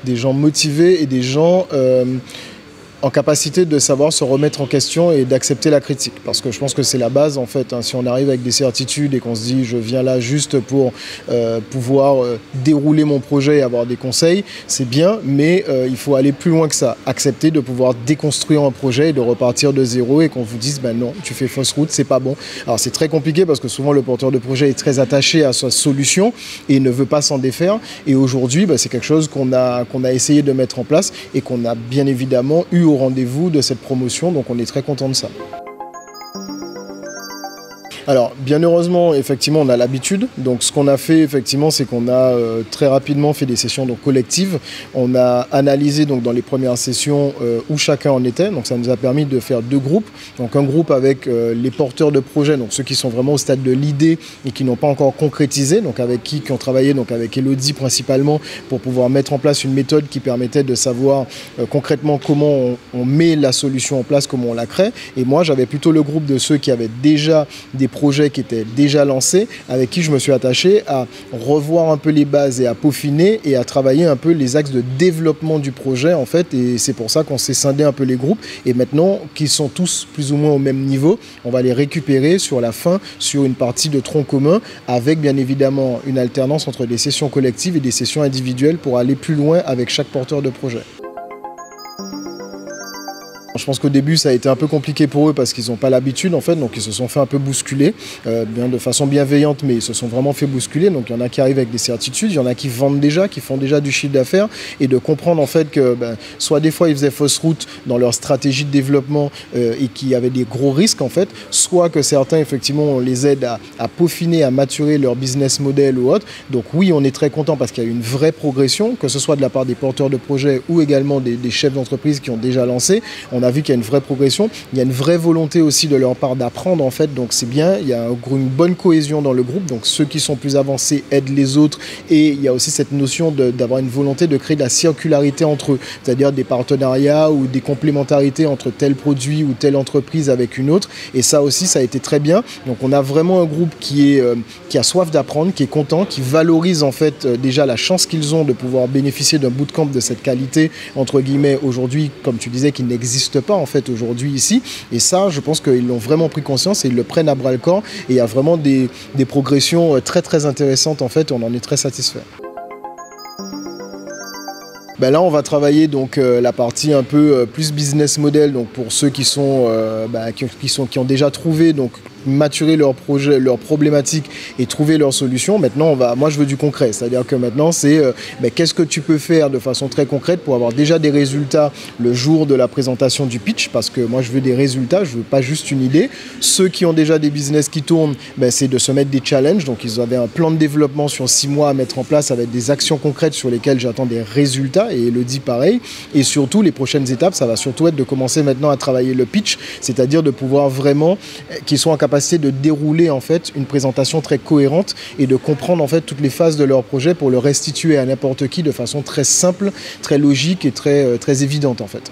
des gens motivés et des gens en capacité de savoir se remettre en question et d'accepter la critique. Parce que je pense que c'est la base, en fait. Si on arrive avec des certitudes et qu'on se dit « je viens là juste pour pouvoir dérouler mon projet et avoir des conseils », c'est bien, mais il faut aller plus loin que ça. Accepter de pouvoir déconstruire un projet et de repartir de zéro et qu'on vous dise « ben non, tu fais fausse route, c'est pas bon ». Alors c'est très compliqué parce que souvent le porteur de projet est très attaché à sa solution et ne veut pas s'en défaire. Et aujourd'hui, c'est quelque chose qu'on a essayé de mettre en place et qu'on a bien évidemment eu au rendez-vous de cette promotion, donc on est très content de ça. Alors, bien heureusement, effectivement, on a l'habitude. Donc, ce qu'on a fait, effectivement, c'est qu'on a très rapidement fait des sessions collectives. On a analysé donc, dans les premières sessions où chacun en était. Donc, ça nous a permis de faire 2 groupes. Donc, un groupe avec les porteurs de projets, donc ceux qui sont vraiment au stade de l'idée et qui n'ont pas encore concrétisé, donc avec qui ont travaillé, donc avec Elodie principalement, pour pouvoir mettre en place une méthode qui permettait de savoir concrètement comment on met la solution en place, comment on la crée. Et moi, j'avais plutôt le groupe de ceux qui avaient déjà des projets qui étaient déjà lancés, avec qui je me suis attaché à revoir un peu les bases et à peaufiner et à travailler un peu les axes de développement du projet, en fait. Et c'est pour ça qu'on s'est scindé un peu les groupes. Et maintenant, qu'ils sont tous plus ou moins au même niveau, on va les récupérer sur la fin, sur une partie de tronc commun, avec bien évidemment une alternance entre des sessions collectives et des sessions individuelles pour aller plus loin avec chaque porteur de projet. Je pense qu'au début, ça a été un peu compliqué pour eux parce qu'ils n'ont pas l'habitude, en fait, donc ils se sont fait un peu bousculer, de façon bienveillante, mais ils se sont vraiment fait bousculer. Donc il y en a qui arrivent avec des certitudes, il y en a qui vendent déjà, qui font déjà du chiffre d'affaires, et de comprendre en fait que soit des fois ils faisaient fausse route dans leur stratégie de développement et qu'il y avait des gros risques en fait, soit que certains effectivement on les aide à peaufiner, à maturer leur business model ou autre. Donc oui, on est très content parce qu'il y a eu une vraie progression, que ce soit de la part des porteurs de projets ou également des chefs d'entreprise qui ont déjà lancé. On a vu qu'il y a une vraie progression, il y a une vraie volonté aussi de leur part d'apprendre en fait, donc c'est bien, il y a une bonne cohésion dans le groupe, donc ceux qui sont plus avancés aident les autres et il y a aussi cette notion d'avoir une volonté de créer de la circularité entre eux, c'est-à-dire des partenariats ou des complémentarités entre tel produit ou telle entreprise avec une autre, et ça aussi ça a été très bien. Donc on a vraiment un groupe qui a soif d'apprendre, qui est content, qui valorise en fait déjà la chance qu'ils ont de pouvoir bénéficier d'un bootcamp de cette qualité entre guillemets aujourd'hui, comme tu disais, qui n'existe pas en fait aujourd'hui ici, et ça je pense qu'ils l'ont vraiment pris conscience et ils le prennent à bras le corps, et il y a vraiment des progressions très très intéressantes en fait, on en est très satisfait. Là, on va travailler donc la partie un peu plus business model, donc pour ceux qui sont qui ont déjà trouvé donc maturer leur projet, leurs problématiques et trouver leurs solutions. Maintenant, moi je veux du concret, c'est-à-dire que maintenant c'est qu'est-ce que tu peux faire de façon très concrète pour avoir déjà des résultats le jour de la présentation du pitch, parce que moi je veux des résultats, je veux pas juste une idée. Ceux qui ont déjà des business qui tournent, c'est de se mettre des challenges, donc ils avaient un plan de développement sur 6 mois à mettre en place avec des actions concrètes sur lesquelles j'attends des résultats, et Elodie pareil. Et surtout les prochaines étapes, ça va surtout être de commencer maintenant à travailler le pitch, c'est-à-dire de pouvoir vraiment qu'ils soient en capacité de dérouler en fait une présentation très cohérente et de comprendre en fait toutes les phases de leur projet pour le restituer à n'importe qui de façon très simple, très logique et très évidente en fait.